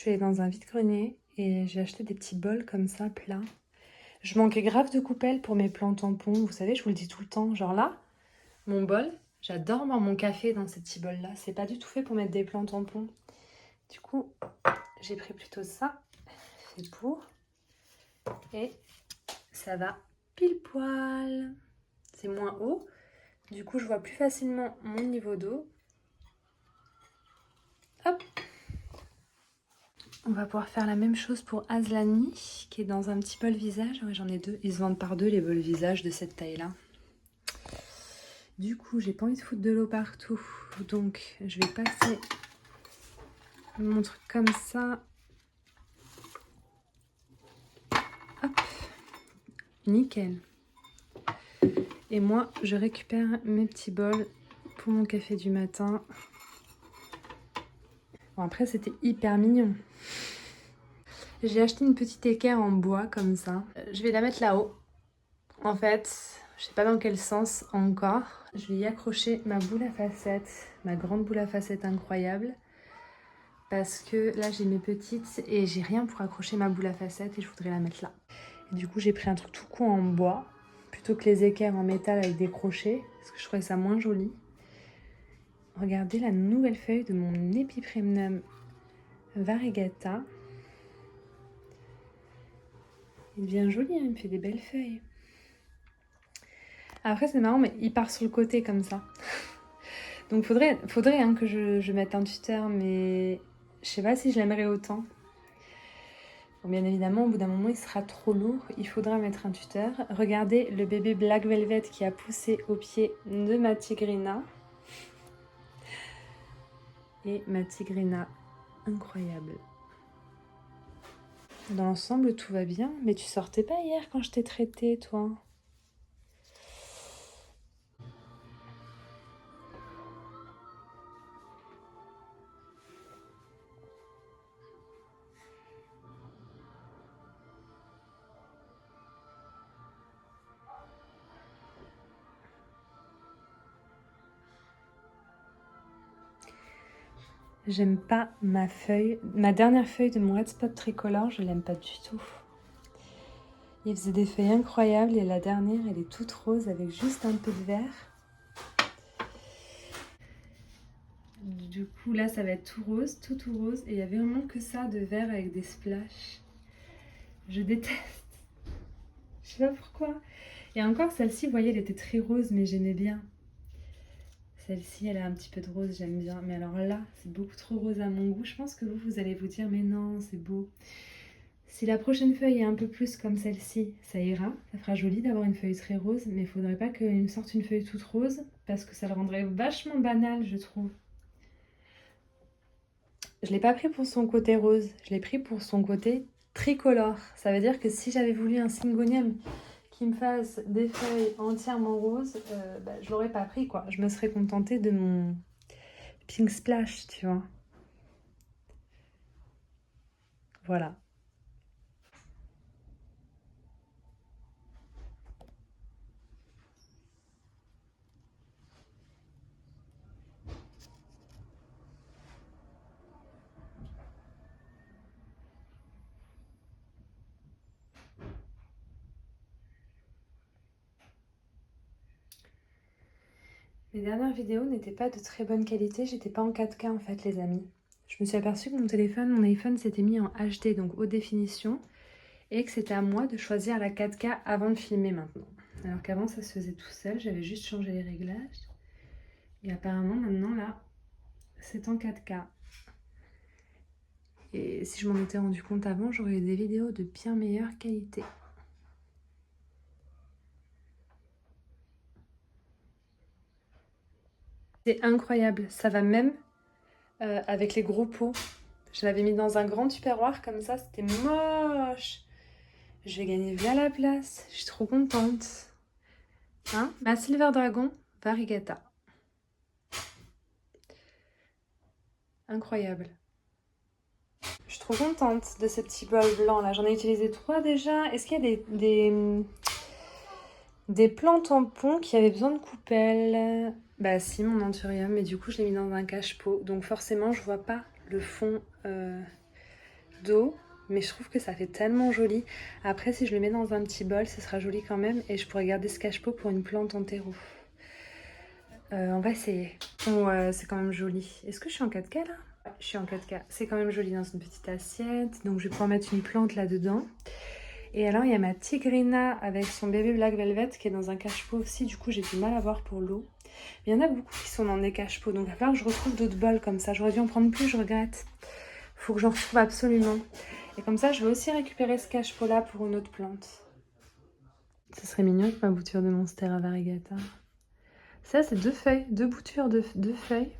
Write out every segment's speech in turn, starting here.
suis allée dans un vide-grenier et j'ai acheté des petits bols comme ça, plats. Je manquais grave de coupelles pour mes plants tampons. Vous savez, je vous le dis tout le temps. Genre là, mon bol, j'adore boire mon café dans ces petits bols-là. C'est pas du tout fait pour mettre des plants tampons. Du coup, j'ai pris plutôt ça, fait pour. Et ça va pile poil. C'est moins haut. Du coup, je vois plus facilement mon niveau d'eau. Hop! On va pouvoir faire la même chose pour Aslani, qui est dans un petit bol visage. Ouais, j'en ai deux. Ils se vendent par deux, les bols visage de cette taille-là. Du coup, j'ai pas envie de foutre de l'eau partout. Donc, je vais passer mon truc comme ça. Hop. Nickel. Et moi, je récupère mes petits bols pour mon café du matin. Bon, après, c'était hyper mignon. J'ai acheté une petite équerre en bois comme ça. Je vais la mettre là-haut. En fait, je sais pas dans quel sens encore. Je vais y accrocher ma boule à facettes, ma grande boule à facettes incroyable. Parce que là, j'ai mes petites et j'ai rien pour accrocher ma boule à facettes et je voudrais la mettre là. Et du coup, j'ai pris un truc tout con en bois plutôt que les équerres en métal avec des crochets parce que je trouvais ça moins joli. Regardez la nouvelle feuille de mon Epipremnum variegata. Il est bien joli, hein, il me fait des belles feuilles. Après, c'est marrant, mais il part sur le côté comme ça. Donc, faudrait hein, que je mette un tuteur, mais je sais pas si je l'aimerais autant. Bon, bien évidemment, au bout d'un moment, il sera trop lourd. Il faudra mettre un tuteur. Regardez le bébé Black Velvet qui a poussé au pied de ma tigrina. Et ma tigrina, incroyable. Dans l'ensemble, tout va bien. Mais tu sortais pas hier quand je t'ai traité, toi? J'aime pas ma feuille. Ma dernière feuille de mon Red Spot tricolore, je l'aime pas du tout. Il faisait des feuilles incroyables et la dernière, elle est toute rose avec juste un peu de vert. Du coup, là, ça va être tout rose, tout rose. Et il y avait vraiment que ça de vert avec des splashes. Je déteste. Je sais pas pourquoi. Et encore, celle-ci, vous voyez, elle était très rose, mais j'aimais bien. Celle-ci, elle a un petit peu de rose, j'aime bien. Mais alors là, c'est beaucoup trop rose à mon goût. Je pense que vous allez vous dire, mais non, c'est beau. Si la prochaine feuille est un peu plus comme celle-ci, ça ira. Ça fera joli d'avoir une feuille très rose, mais il faudrait pas qu'il me sorte une feuille toute rose, parce que ça le rendrait vachement banal, je trouve. Je l'ai pas pris pour son côté rose, je l'ai pris pour son côté tricolore. Ça veut dire que si j'avais voulu un syngonium qui me fasse des feuilles entièrement roses, je l'aurais pas pris, quoi. Je me serais contentée de mon Pink Splash, tu vois. Voilà. Les dernières vidéos n'étaient pas de très bonne qualité, j'étais pas en 4K en fait, les amis. Je me suis aperçue que mon iPhone s'était mis en HD, donc haute définition, et que c'était à moi de choisir la 4K avant de filmer maintenant. Alors qu'avant ça se faisait tout seul, j'avais juste changé les réglages. Et apparemment maintenant là, c'est en 4K. Et si je m'en étais rendu compte avant, j'aurais eu des vidéos de bien meilleure qualité. C'est incroyable, ça va même avec les gros pots. Je l'avais mis dans un grand tupperware comme ça, c'était moche. Je vais gagner bien la place, je suis trop contente. Hein? Ma Silver Dragon Variegata. Incroyable. Je suis trop contente de ces petits bols blancs là. J'en ai utilisé 3 déjà. Est-ce qu'il y a des plants tampons qui avaient besoin de coupelles? Bah si, mon anthurium. Mais du coup, je l'ai mis dans un cache-pot. Donc forcément, je vois pas le fond d'eau, mais je trouve que ça fait tellement joli. Après, si je le mets dans un petit bol, ce sera joli quand même et je pourrais garder ce cache-pot pour une plante en terreau. On va essayer. Ouais, c'est quand même joli. Est-ce que je suis en 4K là? Ouais, je suis en 4K. C'est quand même joli dans une petite assiette. Donc je vais pouvoir mettre une plante là-dedans. Et alors il y a ma tigrina avec son bébé Black Velvet qui est dans un cache-pot aussi. Du coup j'ai du mal à voir pour l'eau. Il y en a beaucoup qui sont dans des cache-pots. Donc il va falloir que je retrouve d'autres bols comme ça. J'aurais dû en prendre plus, je regrette. Faut que j'en retrouve absolument. Et comme ça je vais aussi récupérer ce cache-pot là pour une autre plante. Ce serait mignon avec ma bouture de Monstera variegata. Ça, c'est 2 feuilles, 2 boutures de 2 feuilles.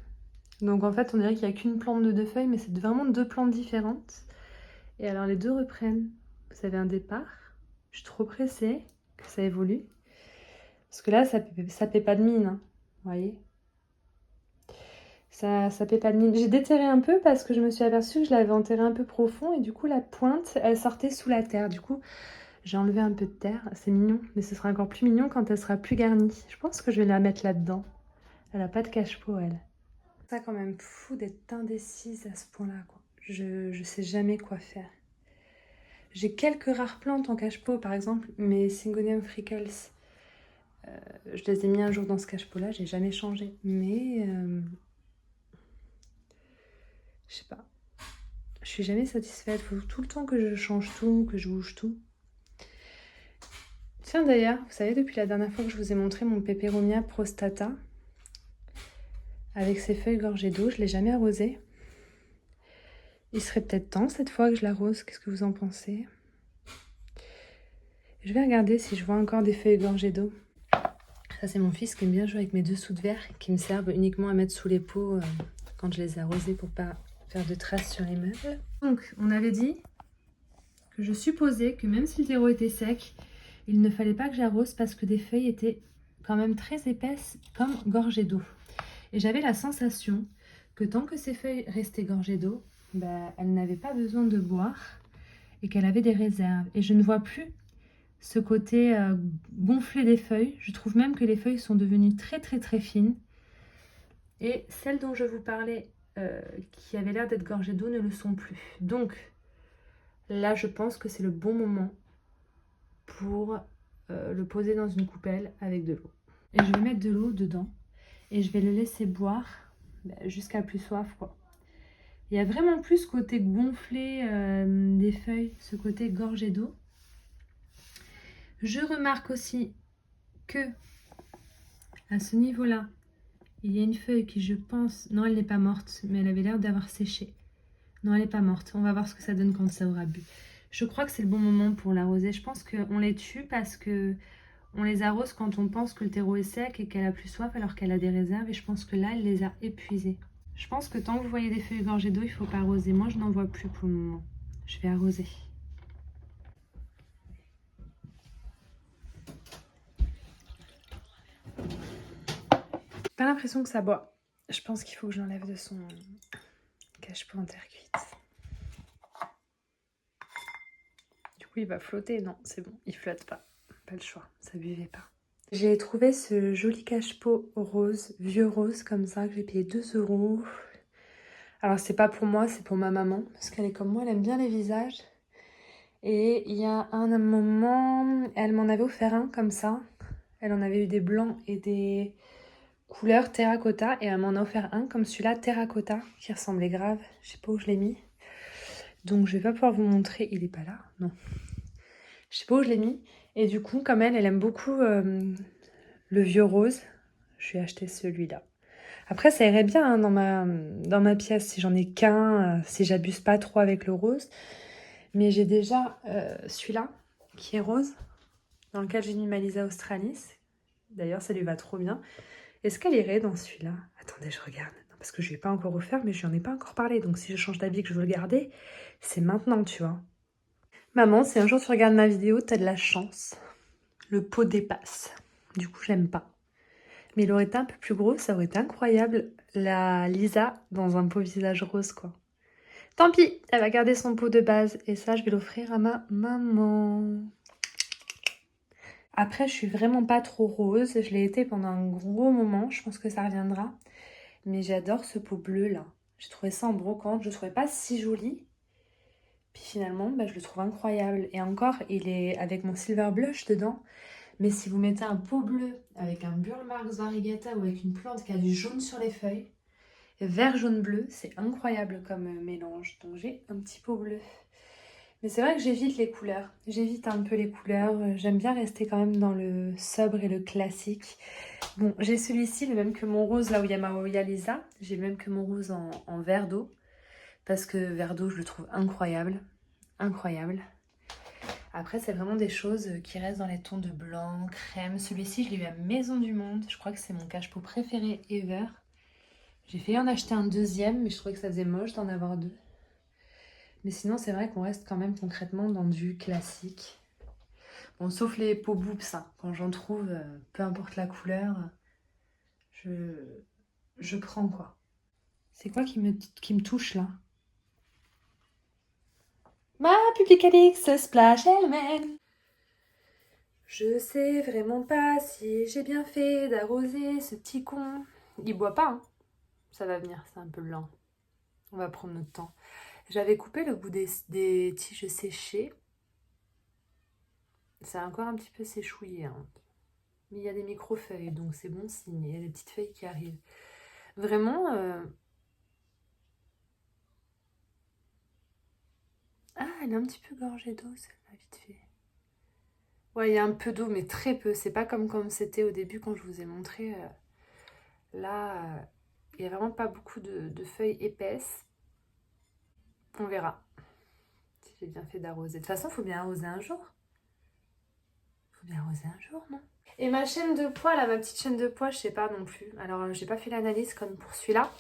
Donc en fait, on dirait qu'il n'y a qu'une plante de 2 feuilles, mais c'est vraiment 2 plantes différentes. Et alors les deux reprennent. Vous avez un départ. Je suis trop pressée que ça évolue. Parce que là, ça paie pas de mine. Hein. Vous voyez? Ça paie pas de mine. J'ai déterré un peu parce que je me suis aperçue que je l'avais enterré un peu profond. Et du coup, la pointe, elle sortait sous la terre. Du coup, j'ai enlevé un peu de terre. C'est mignon. Mais ce sera encore plus mignon quand elle sera plus garnie. Je pense que je vais la mettre là-dedans. Elle a pas de cache-pot, elle. C'est quand même fou d'être indécise à ce point-là, quoi. Je sais jamais quoi faire. J'ai quelques rares plantes en cache-pot, par exemple, mes Syngonium freckles. Je les ai mis un jour dans ce cache-pot-là, j'ai jamais changé. Mais je sais pas. Je suis jamais satisfaite. Faut tout le temps que je change tout, que je bouge tout. Tiens d'ailleurs, vous savez, depuis la dernière fois que je vous ai montré mon Peperomia prostata, avec ses feuilles gorgées d'eau, je l'ai jamais arrosé. Il serait peut-être temps cette fois que je l'arrose. Qu'est-ce que vous en pensez? Je vais regarder si je vois encore des feuilles gorgées d'eau. Ça, c'est mon fils qui aime bien jouer avec mes dessous de verre qui me servent uniquement à mettre sous les pots quand je les ai arrosés pour pas faire de traces sur les meubles. Donc, on avait dit que je supposais que même si le terreau était sec, il ne fallait pas que j'arrose parce que des feuilles étaient quand même très épaisses comme gorgées d'eau. Et j'avais la sensation que tant que ces feuilles restaient gorgées d'eau, bah, elles n'avaient pas besoin de boire et qu'elle avait des réserves. Et je ne vois plus ce côté gonflé des feuilles. Je trouve même que les feuilles sont devenues très très très fines. Et celles dont je vous parlais, qui avaient l'air d'être gorgées d'eau, ne le sont plus. Donc là, je pense que c'est le bon moment pour le poser dans une coupelle avec de l'eau. Et je vais mettre de l'eau dedans et je vais le laisser boire jusqu'à plus soif, quoi. Il y a vraiment plus ce côté gonflé des feuilles, ce côté gorgé d'eau. Je remarque aussi que à ce niveau-là, il y a une feuille qui, je pense... Non, elle n'est pas morte, mais elle avait l'air d'avoir séché. Non, elle n'est pas morte. On va voir ce que ça donne quand ça aura bu. Je crois que c'est le bon moment pour l'arroser. Je pense qu'on les tue parce que on les arrose quand on pense que le terreau est sec et qu'elle a plus soif alors qu'elle a des réserves. Et je pense que là, elle les a épuisées. Je pense que tant que vous voyez des feuilles gorgées d'eau, il ne faut pas arroser. Moi, je n'en vois plus pour le moment. Je vais arroser. Pas l'impression que ça boit. Je pense qu'il faut que je l'enlève de son cache-pot en terre cuite. Du coup, il va flotter. Non, c'est bon, il flotte pas. Pas le choix, ça buvait pas. J'ai trouvé ce joli cache-pot rose, vieux rose comme ça, que j'ai payé 2 €. Alors, c'est pas pour moi, c'est pour ma maman, parce qu'elle est comme moi, elle aime bien les visages. Et il y a un moment, elle m'en avait offert un comme ça. Elle en avait eu des blancs et des couleurs terracotta. Et elle m'en a offert un comme celui-là, terracotta, qui ressemblait grave. Je sais pas où je l'ai mis. Donc, je vais pas pouvoir vous montrer. Il est pas là? Non. Je sais pas où je l'ai mis. Et du coup, comme elle aime beaucoup le vieux rose, je vais acheter celui-là. Après, ça irait bien hein, dans ma pièce si j'en ai qu'un, si j'abuse pas trop avec le rose. Mais j'ai déjà celui-là qui est rose, dans lequel j'ai mis ma Lisa Australis. D'ailleurs, ça lui va trop bien. Est-ce qu'elle irait dans celui-là? Attendez, je regarde. Non, parce que je ne l'ai pas encore offert, mais je n'en ai pas encore parlé. Donc si je change d'avis et que je veux le garder, c'est maintenant, tu vois. Maman, si un jour tu regardes ma vidéo, t'as de la chance. Le pot dépasse. Du coup, j'aime pas. Mais il aurait été un peu plus gros, ça aurait été incroyable. La Lisa dans un pot visage rose, quoi. Tant pis, elle va garder son pot de base. Et ça, je vais l'offrir à ma maman. Après, je suis vraiment pas trop rose. Je l'ai été pendant un gros moment. Je pense que ça reviendra. Mais j'adore ce pot bleu, là. J'ai trouvé ça en brocante. Je ne trouvais pas si joli. Puis finalement, bah, je le trouve incroyable. Et encore, il est avec mon silver blush dedans. Mais si vous mettez un pot bleu avec un Burle Marx Variegata ou avec une plante qui a du jaune sur les feuilles, vert, jaune, bleu, c'est incroyable comme mélange. Donc j'ai un petit pot bleu. Mais c'est vrai que j'évite les couleurs. J'évite un peu les couleurs. J'aime bien rester quand même dans le sobre et le classique. Bon, j'ai celui-ci, le même que mon rose, là où il y a ma Oya Lisa. J'ai le même que mon rose en vert d'eau. Parce que vert d'eau, je le trouve incroyable. Incroyable. Après, c'est vraiment des choses qui restent dans les tons de blanc, crème. Celui-ci, je l'ai eu à Maison du Monde. Je crois que c'est mon cache-pot préféré ever. J'ai failli en acheter un deuxième, mais je trouvais que ça faisait moche d'en avoir deux. Mais sinon, c'est vrai qu'on reste quand même concrètement dans du classique. Bon, sauf les peaux boobs, hein. Quand j'en trouve, peu importe la couleur, je prends quoi. C'est quoi qui me touche là? Ma Publicalix Splash Element. Je sais vraiment pas si j'ai bien fait d'arroser ce petit con. Il boit pas, hein. Ça va venir, c'est un peu lent. On va prendre notre temps. J'avais coupé le bout des tiges séchées. C'est encore un petit peu séchouillé, hein. Mais il y a des micro-feuilles, donc c'est bon signe. Il y a des petites feuilles qui arrivent. Vraiment... Ah, elle est un petit peu gorgée d'eau, celle-là, vite fait. Ouais, il y a un peu d'eau, mais très peu. C'est pas comme c'était au début quand je vous ai montré. Là, il n'y a vraiment pas beaucoup de feuilles épaisses. On verra si j'ai bien fait d'arroser. De toute façon, il faut bien arroser un jour. Il faut bien arroser un jour, non? Et ma chaîne de poids, là, ma petite chaîne de poids, je sais pas non plus. Alors, j'ai pas fait l'analyse comme pour celui-là.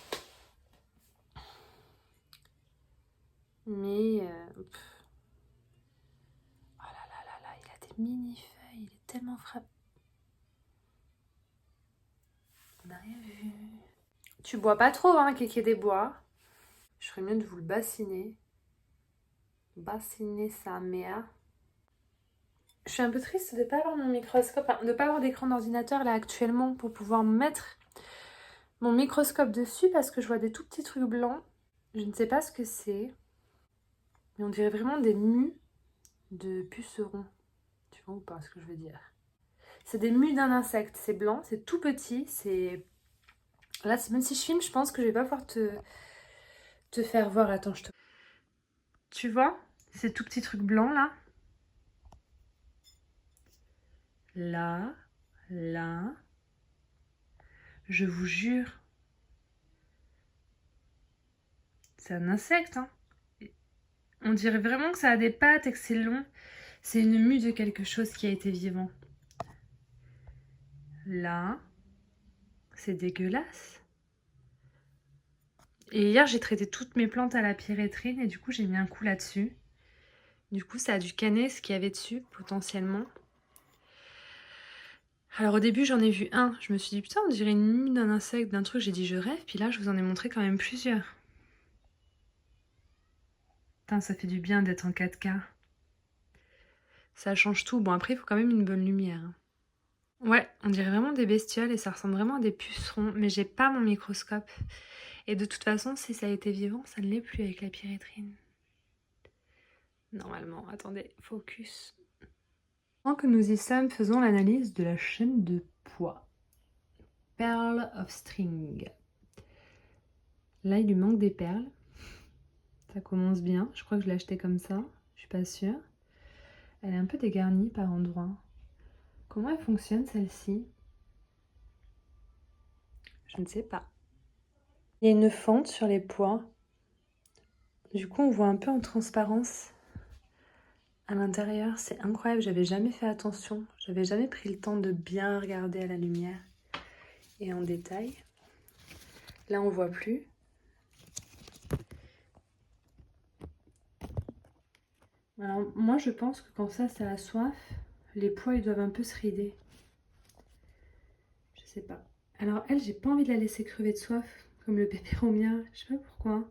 Mais... oh là là là là, il a des mini-feuilles. Il est tellement frappé. On n'a rien vu. Tu bois pas trop, hein, Kéké des bois. Je ferais mieux de vous le bassiner. Bassiner sa mère. Je suis un peu triste de ne pas avoir mon microscope, enfin, de ne pas avoir d'écran d'ordinateur là actuellement pour pouvoir mettre mon microscope dessus parce que je vois des tout petits trucs blancs. Je ne sais pas ce que c'est. Mais on dirait vraiment des mues de pucerons. Tu vois ou pas ce que je veux dire? C'est des mues d'un insecte. C'est blanc, c'est tout petit. C'est... Là, même si je filme, je pense que je vais pas pouvoir te faire voir. Attends, je te... Tu vois? Ces tout petits trucs blancs là. Là, là. Je vous jure. C'est un insecte, hein. On dirait vraiment que ça a des pattes et que c'est long. C'est une mue de quelque chose qui a été vivant. Là, c'est dégueulasse. Et hier, j'ai traité toutes mes plantes à la pyrétrine et du coup, j'ai mis un coup là-dessus. Du coup, ça a dû canner ce qu'il y avait dessus, potentiellement. Alors au début, j'en ai vu un. Je me suis dit, putain, on dirait une mue d'un insecte, d'un truc. J'ai dit, je rêve. Puis là, je vous en ai montré quand même plusieurs. Putain, ça fait du bien d'être en 4K. Ça change tout. Bon, après, il faut quand même une bonne lumière. Ouais, on dirait vraiment des bestioles et ça ressemble vraiment à des pucerons. Mais j'ai pas mon microscope. Et de toute façon, si ça a été vivant, ça ne l'est plus avec la pyrétrine. Normalement, attendez, focus. Pendant que nous y sommes, faisons l'analyse de la chaîne de poids. Pearl of String. Là, il lui manque des perles. Ça commence bien. Je crois que je l'ai acheté comme ça. Je suis pas sûre. Elle est un peu dégarnie par endroits. Comment elle fonctionne, celle-ci? Je ne sais pas. Il y a une fente sur les poids. Du coup, on voit un peu en transparence à l'intérieur. C'est incroyable, j'avais jamais fait attention. J'avais jamais pris le temps de bien regarder à la lumière et en détail. Là, on voit plus. Alors, moi, je pense que quand ça a soif, les pois, ils doivent un peu se rider. Je sais pas. Alors, elle, j'ai pas envie de la laisser crever de soif, comme le pépéromia. Je sais pas pourquoi.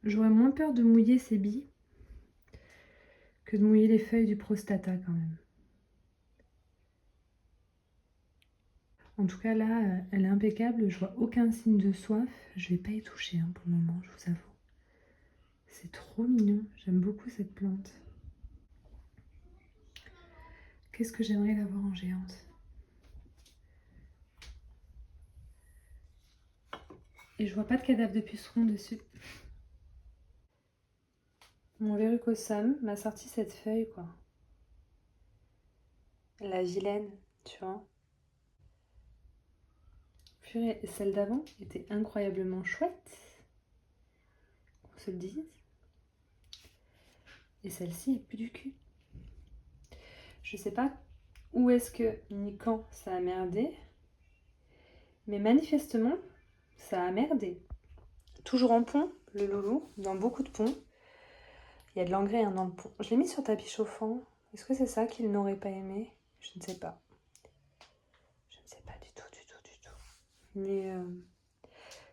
J'aurais moins peur de mouiller ces billes que de mouiller les feuilles du prostata, quand même. En tout cas là, elle est impeccable, je vois aucun signe de soif. Je vais pas y toucher hein, pour le moment, je vous avoue. C'est trop mignon, j'aime beaucoup cette plante. Qu'est-ce que j'aimerais la voir en géante. Et je vois pas de cadavre de puceron dessus. Mon verrucosum m'a sorti cette feuille quoi. La vilaine, tu vois. Purée, celle d'avant était incroyablement chouette. Qu'on se le dise. Et celle-ci est plus du cul. Je sais pas où est-ce que ni quand ça a merdé. Mais manifestement, ça a merdé. Toujours en pont, le loulou, dans beaucoup de ponts. Il y a de l'engrais hein, dans le pont. Je l'ai mis sur tapis chauffant. Est-ce que c'est ça qu'il n'aurait pas aimé? Je ne sais pas. Je ne sais pas du tout, du tout, du tout. Mais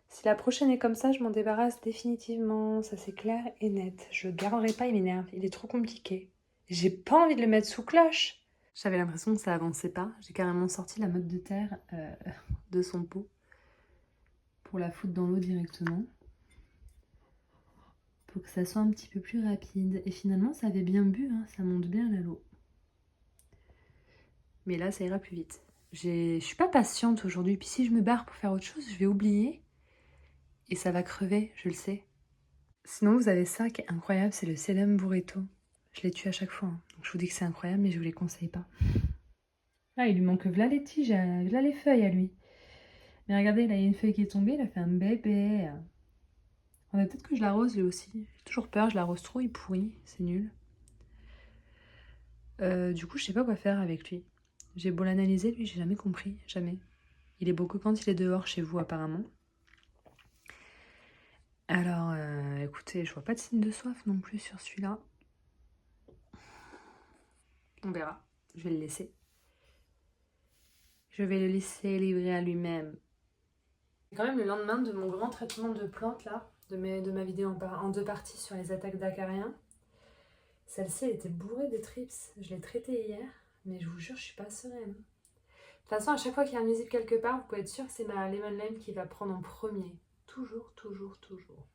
si la prochaine est comme ça, je m'en débarrasse définitivement. Ça c'est clair et net. Je garderai pas, il m'énerve. Il est trop compliqué. J'ai pas envie de le mettre sous cloche. J'avais l'impression que ça avançait pas. J'ai carrément sorti la motte de terre de son pot pour la foutre dans l'eau directement. Pour que ça soit un petit peu plus rapide. Et finalement, ça avait bien bu, hein, ça monte bien là l'eau. Mais là, ça ira plus vite. Je suis pas patiente aujourd'hui. Puis si je me barre pour faire autre chose, je vais oublier. Et ça va crever, je le sais. Sinon, vous avez ça qui est incroyable, c'est le Sedum burrito. Je les tue à chaque fois. Hein. Donc, je vous dis que c'est incroyable, mais je vous les conseille pas. Ah, il lui manque v'là les tiges, v'là les feuilles à lui. Mais regardez, là, il y a une feuille qui est tombée, il a fait un bébé. Peut-être que je l'arrose lui aussi. J'ai toujours peur, je l'arrose trop, il pourrit, c'est nul. Du coup, je sais pas quoi faire avec lui. J'ai beau l'analyser, lui, j'ai jamais compris, jamais. Il est beau que quand il est dehors chez vous, apparemment. Alors, écoutez, je vois pas de signe de soif non plus sur celui-là. On verra, je vais le laisser. Je vais le laisser livrer à lui-même. C'est quand même le lendemain de mon grand traitement de plantes, là, de ma vidéo en 2 parties sur les attaques d'acariens. Celle-ci, elle était bourrée de trips. Je l'ai traitée hier, mais je vous jure, je suis pas sereine. De toute façon, à chaque fois qu'il y a un nuisible quelque part, vous pouvez être sûr que c'est ma lemon lime qui va prendre en premier. Toujours, toujours, toujours.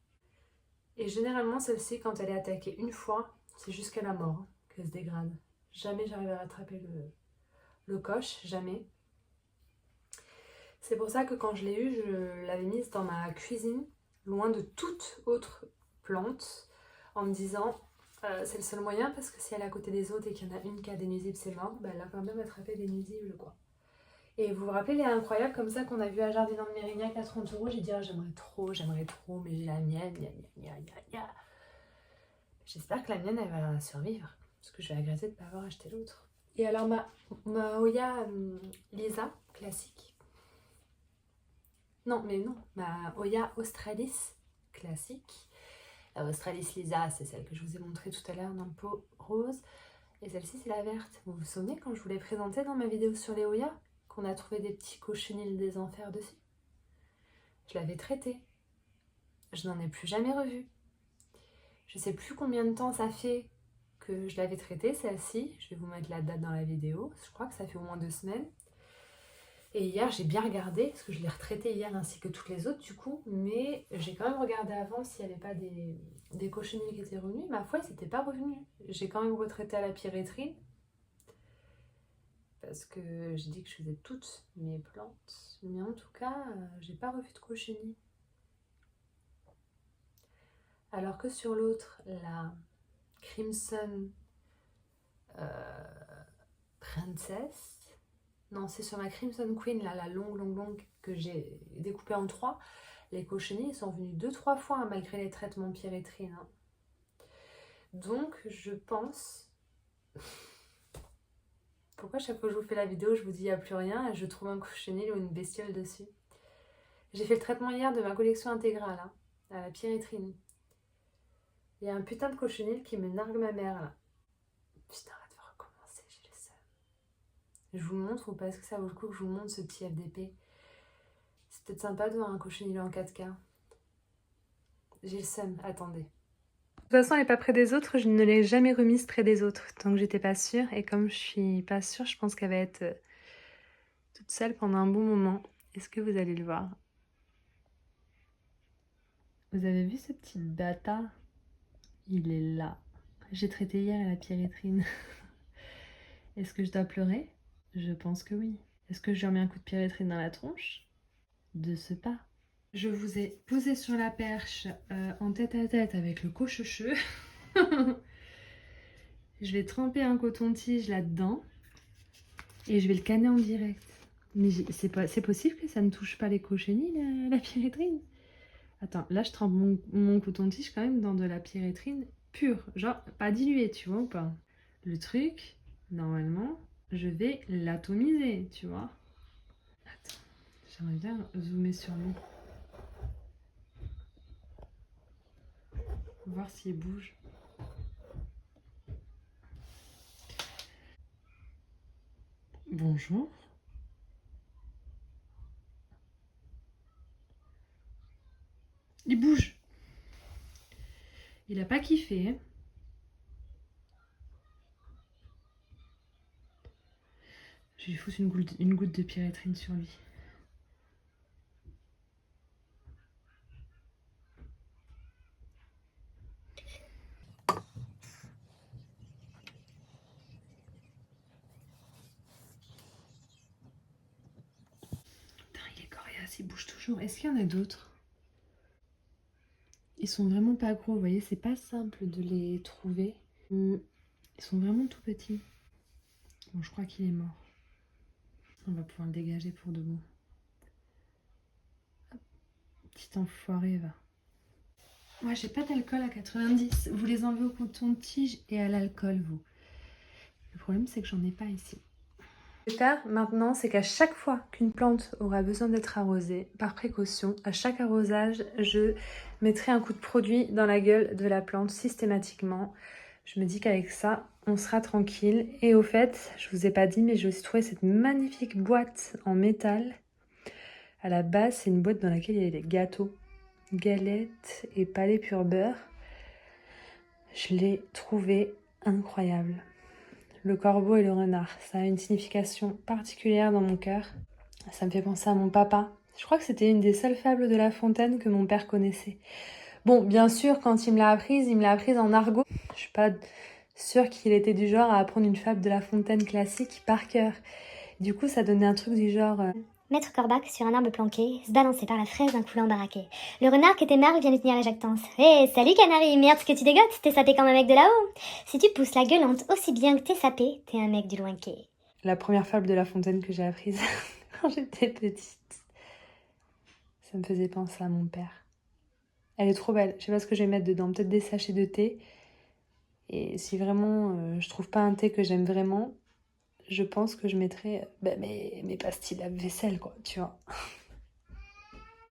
Et généralement, celle-ci, quand elle est attaquée une fois, c'est jusqu'à la mort qu'elle se dégrade. Jamais j'arrive à rattraper le coche, jamais. C'est pour ça que quand je l'ai eue, je l'avais mise dans ma cuisine, loin de toute autre plante, en me disant c'est le seul moyen parce que si elle est à côté des autres et qu'il y en a une qui a des nuisibles, c'est mort, ben elle a quand même attrapé des nuisibles quoi. Et vous vous rappelez les incroyables comme ça qu'on a vu à Jardin de Mérignac à 30 €, j'ai dit ah, j'aimerais trop, mais j'ai la mienne, gna. J'espère que la mienne elle va survivre, parce que je vais regretter de ne pas avoir acheté l'autre. Et alors ma Oya Lisa classique. Non, ma Oya Australis classique. La Australis Lisa, c'est celle que je vous ai montrée tout à l'heure dans le pot rose. Et celle-ci, c'est la verte. Vous vous souvenez quand je vous l'ai présentée dans ma vidéo sur les Oya, qu'on a trouvé des petits cochenilles des enfers dessus? Je l'avais traitée. Je n'en ai plus jamais revu. Je sais plus combien de temps ça fait que je l'avais traitée, celle-ci. Je vais vous mettre la date dans la vidéo. Je crois que ça fait au moins 2 semaines. Et hier, j'ai bien regardé, parce que je l'ai retraité hier ainsi que toutes les autres du coup, mais j'ai quand même regardé avant s'il n'y avait pas des cochenilles qui étaient revenus. Ma foi, ils n'étaient pas revenus. J'ai quand même retraité à la pyrétrine, parce que j'ai dit que je faisais toutes mes plantes, mais en tout cas, j'ai pas revu de cochenilles. Alors que sur l'autre, la Crimson Princess, non, c'est sur ma Crimson Queen, là, la longue, que j'ai découpée en 3. Les cochenilles sont venues 2-3 fois, hein, malgré les traitements pyrétrine. Hein. Donc, je pense... Pourquoi chaque fois que je vous fais la vidéo, je vous dis il n'y a plus rien et je trouve un cochenille ou une bestiole dessus? J'ai fait le traitement hier de ma collection intégrale, hein, à la pyrétrine. Il y a un putain de cochenille qui me nargue ma mère, là. Putain, arrête de recommencer, j'ai le seum. Je vous montre ou pas? Est-ce que ça vaut le coup que je vous montre ce petit FDP? C'est peut-être sympa de voir un cochenille en 4K. J'ai le seum, attendez. De toute façon, elle n'est pas près des autres, je ne l'ai jamais remise près des autres, tant que j'étais pas sûre. Et comme je suis pas sûre, je pense qu'elle va être toute seule pendant un bon moment. Est-ce que vous allez le voir? Vous avez vu ce petit bâtard? Il est là. J'ai traité hier à la pyrétrine. Est-ce que je dois pleurer? Je pense que oui. Est-ce que je lui remets un coup de pyrétrine dans la tronche? De ce pas. Je vous ai posé sur la perche en tête à tête avec le cochecheux. Je vais tremper un coton-tige là-dedans et je vais le canner en direct. Mais c'est possible que ça ne touche pas les cochenilles, la pyrétrine? Attends, là je trempe mon coton-tige quand même dans de la pyrétrine pure. Genre, pas diluée, tu vois ou pas? Le truc, normalement, je vais l'atomiser, tu vois? Attends, j'aimerais bien zoomer sur lui. Voir s'il bouge. Bonjour. Il bouge. Il a pas kiffé. Hein. Je vais lui foutre une goutte de pyrétrine sur lui. Putain, il est coriace, il bouge toujours. Est-ce qu'il y en a d'autres? Ils sont vraiment pas gros, vous voyez, c'est pas simple de les trouver. Ils sont vraiment tout petits. Bon, je crois qu'il est mort. On va pouvoir le dégager pour de bon. Hop. Petit enfoiré, va. Moi, j'ai pas d'alcool à 90. Vous les enlevez au coton-tige et à l'alcool, vous. Le problème, c'est que j'en ai pas ici. Ce que je vais faire maintenant, c'est qu'à chaque fois qu'une plante aura besoin d'être arrosée, par précaution, à chaque arrosage, je mettrai un coup de produit dans la gueule de la plante systématiquement. Je me dis qu'avec ça, on sera tranquille. Et au fait, je vous ai pas dit, mais j'ai aussi trouvé cette magnifique boîte en métal. À la base, c'est une boîte dans laquelle il y a des gâteaux, galettes et palais pur beurre. Je l'ai trouvée incroyable. Le corbeau et le renard, ça a une signification particulière dans mon cœur. Ça me fait penser à mon papa. Je crois que c'était une des seules fables de La Fontaine que mon père connaissait. Bon, bien sûr, quand il me l'a apprise en argot. Je suis pas sûre qu'il était du genre à apprendre une fable de La Fontaine classique par cœur. Du coup, ça donnait un truc du genre... Maître Corbac, sur un arbre planqué, se balançait par la fraise d'un coulant baraqué. Le renard qui était marre vient de tenir la jactance. Hé, salut canari, merde ce que tu dégotes, t'es sapé comme un mec de là-haut. Si tu pousses la gueulante aussi bien que t'es sapé, t'es un mec du loin quai. La première fable de La Fontaine que j'ai apprise quand j'étais petite. Ça me faisait penser à mon père. Elle est trop belle. Je sais pas ce que je vais mettre dedans. Peut-être des sachets de thé. Et si vraiment je trouve pas un thé que j'aime vraiment, je pense que je mettrais mes pastilles lave-vaisselle, quoi, tu vois.